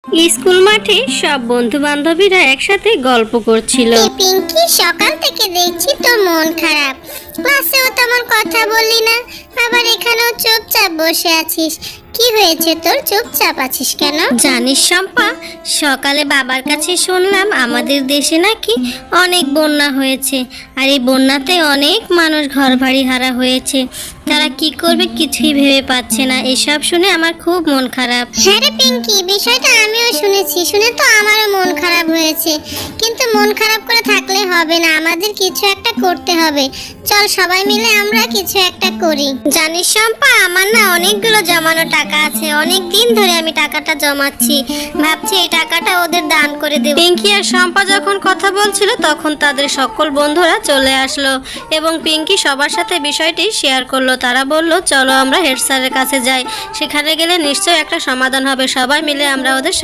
School মাঠে সব বন্ধু বান্ধবীরা একসাথে গল্প করছিল। পিঙ্কি, সকাল থেকে দেখছি তোর মন খারাপ। ক্লাসেও তেমন কথা বললি না, আবার এখানেও চুপচাপ বসে আছিস। কি হয়েছে তোর, চুপচাপ আছিস কেন? জানিস শম্পা, সকালে বাবার কাছে শুনলাম আমাদের দেশে নাকি অনেক বন্যা হয়েছে, আর এই বন্যাতে অনেক মানুষ ঘর বাড়ি হারা হয়েছে। তারা কি করবে কিছুই ভেবে পাচ্ছে না। এসব শুনে আমার খুব মন খারাপ। হ্যাঁ রে পিঙ্কি, বিষয়টা আমিও শুনেছি, শুনে তো আমারও মন খারাপ হয়েছে। কিন্তু মন খারাপ করে থাকলে হবে না, আমাদের কিছু একটা করতে হবে। চল সবাই মিলে আমরা কিছু একটা করি। জানিস শম্পা, আমার না অনেকগুলো জমানো টাকা আছে, অনেক দিন ধরে আমি টাকাটা জমাচ্ছি। ভাবছি এই টাকাটা ওদের দান করে দেব। পিঙ্কি আর শম্পা যখন কথা বলছিল তখন তাদের সকল বন্ধুরা চলে আসলো এবং পিঙ্কি সবার সাথে বিষয়টি শেয়ার করলো। তারা বলল, চলো আমরা হেড স্যারের কাছে যাই, সেখানে গেলে নিশ্চয়ই একটা সমাধান হবে। সবাই মিলে আমরা ওদের